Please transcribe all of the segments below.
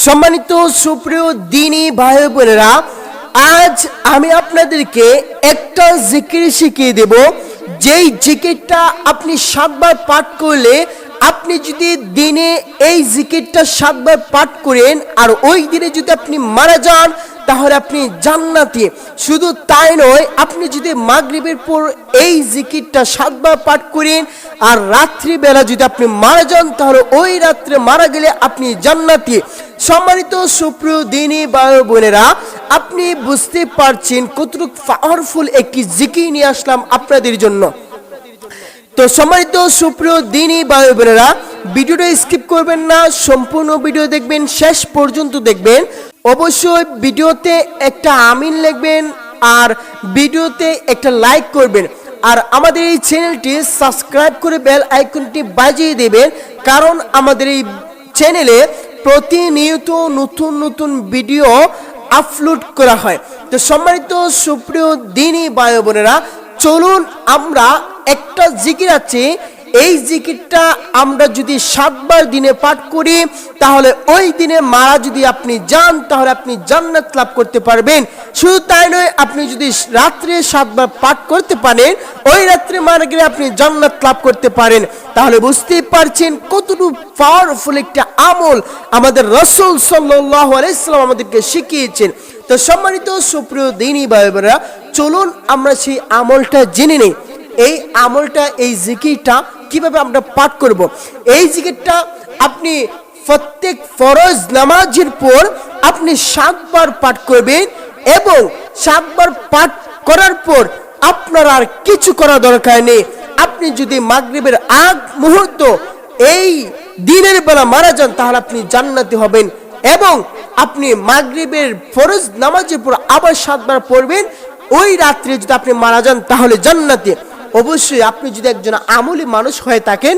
সম্মানিত সুপ্রিয় দ্বীনী ভাই বোনেরা, আজ আমি আপনাদেরকে একটা জিকির শিখিয়ে দেব। যেই জিকিরটা আপনি 7 বার পাঠ করলে, আপনি যদি দিনে এই জিকিরটা 7 বার পাঠ করেন আর ওই দিনে যদি আপনি মারা যান, তাহলে আপনি জান্নাতি। শুধু তাই নয়, আপনি যদি মাগরিবের পর এই জিকিরটা 7 বার পাঠ করেন আর রাত্রিবেলা যদি আপনি মারা যান, তাহলে ওই রাত্রে মারা গেলে আপনি জান্নাতি। সম্মানিত সুপ্রিয় দ্বীনী ভাই বোনেরা, আপনি বুঝতে পারছেন কতটুকু পাওয়ারফুল একটি জিকির নিয়ে আসলাম আপনাদের জন্য। তো সম্মানিত সুপ্রিয় দ্বীনী ভাই বোনেরা, ভিডিওটা স্কিপ করবেন না, সম্পূর্ণ ভিডিও দেখবেন, শেষ পর্যন্ত দেখবেন। অবশ্যই ভিডিওতে একটা আমিন লিখবেন আর ভিডিওতে একটা লাইক করবেন, আর আমাদের এই চ্যানেলটি সাবস্ক্রাইব করে বেল আইকনটি বাজিয়ে দেবেন, কারণ আমাদের এই চ্যানেলে প্রতিনিয়ত নতুন নতুন ভিডিও আপলোড করা হয়। তো সম্মানিত সুপ্রিয় দ্বীনী ভাই বোনেরা, চলুন আমরা একটা জিকির আছে, এই জিকিরটা আমরা যদি 7 বার দিনে পাঠ করি, তাহলে ওই দিনে মারা যদি আপনি যান, তাহলে আপনি জান্নাত লাভ করতে পারবেন। শুধু তাই নয়, আপনি যদি রাত্রে 7 বার পাঠ করতে পারেন, ওই রাত্রে মারা গেলে আপনি জান্নাত লাভ করতে পারেন। তাহলে বুঝতেই পারছেন কতটুকু পাওয়ারফুল একটা আমল আমাদের রাসূল সাল্লাল্লাহু আলাইহি সাল্লাম আমাদেরকে শিখিয়েছেন। তো সম্মানিত সুপ্রিয় দ্বীনী ভাই বোনেরা, চলুন আমরা সেই আমলটা জেনে নেই। এই আমলটা, এই জিকিরটা কিভাবে আমরা পাঠ করব। এই জিকিরটা আপনি প্রত্যেক ফরজ নামাজের পর আপনি 7 বার পাঠ করবেন, এবং 7 বার পাঠ করার পর আপনার আর কিছু করা দরকার নেই। আপনি যদি মাগরিবের আগ মুহূর্ত এই দিনের বেলা মারা যান, তাহলে আপনি জান্নাতি হবেন। এবং আপনি মাগরিবের ফরজ নামাজের পর আবার 7 বার পড়বেন, ওই রাত্রে যদি আপনি মারা যান, তাহলে জান্নাতি। অবশ্যই আপনি যদি একজন আমলি মানুষ হয়ে থাকেন,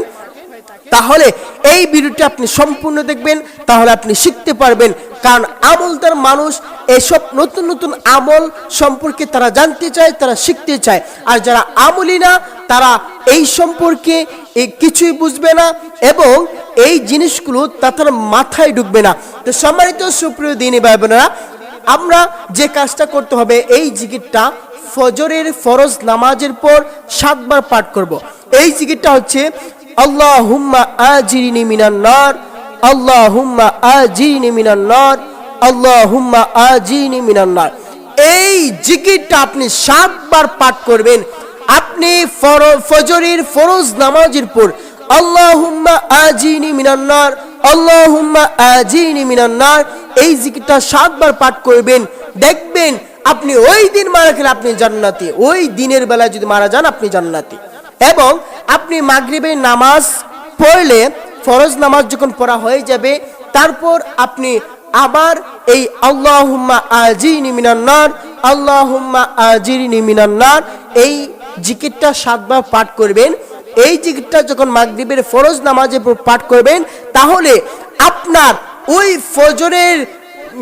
তাহলে এই ভিডিওটি আপনি সম্পূর্ণ দেখবেন, তাহলে আপনি শিখতে পারবেন। কারণ আমলদার মানুষ এসব নতুন নতুন আমল সম্পর্কে তারা জানতে চায়, তারা শিখতে চায়। আর যারা আমলি না, তারা এই সম্পর্কে কিছুই বুঝবে না, এবং এই জিনিসগুলো তাদের মাথায় ঢুকবে না। তো সম্মানিত সুপ্রিয় দ্বীনী ভাই বোনেরা, আমরা যে কাজটা করতে হবে, এই জিকিরটা ফজরের ফরজ নামাজের পর 7 বার পাঠ করব। এই জিকিরটা হচ্ছে আল্লাহুম্মা আজিরিনি মিনান নার, আল্লাহুম্মা আজিরিনি মিনান নার, আল্লাহুম্মা আজিরিনি মিনান নার। এই জিকিরটা আপনি 7 বার পাঠ করবেন। আপনি ফজরের ফরজ নামাজের পর আল্লাহুম্মা আজিরিনি মিনান নার, আল্লাহুম্মা আজিরিনি মিনান নার, এই জিকিরটা 7 বার পাঠ করবেন। দেখবেন আপনি ওই দিন মারা গেলে আপনি জান্নাতি, ওই দিনের বেলায় যদি মারা যান আপনি জান্নাতি। এবং আপনি মাগরিবের নামাজ পড়লে, ফরজ নামাজ যখন পড়া হয়ে যাবে, তারপর আপনি আবার এই আল্লাহুম্মা আজিরিনি মিনান নার, আল্লাহুম্মা আজিরিনি মিনান নার, এই জিকিরটা 7 বার পাঠ করবেন। এই জিকিরটা যখন মাগরিবের ফরজ নামাজে পাঠ করবেন, তাহলে আপনার ওই ফজরের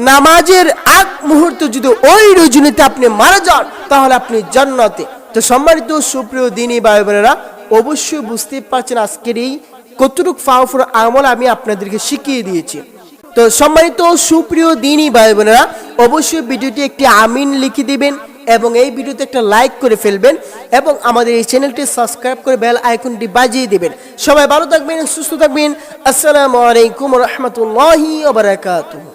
নামাজের আগ মুহূর্ত যদি ওই রজনীতে আপনি মারা যান, তাহলে আপনি জান্নাতে। তো সম্মানিত সুপ্রিয় দ্বীনী ভাই বোনেরা, অবশ্যই বুঝতে পারছেন আজকের এই কতটুকু পাওয়ারফুল আমল আমি আপনাদেরকে শিখিয়ে দিয়েছি। তো সম্মানিত সুপ্রিয় দ্বীনী ভাই বোনেরা, অবশ্যই ভিডিওটি একটি আমিন লিখে দিবেন, এবং এই ভিডিওতে একটা লাইক করে ফেলবেন, এবং আমাদের এই চ্যানেলটি সাবস্ক্রাইব করে বেল আইকনটি বাজিয়ে দিবেন। সবাই ভালো থাকবেন, সুস্থ থাকবেন। আসসালামু আলাইকুম ওয়া রাহমাতুল্লাহি ওয়া বারাকাতুহু।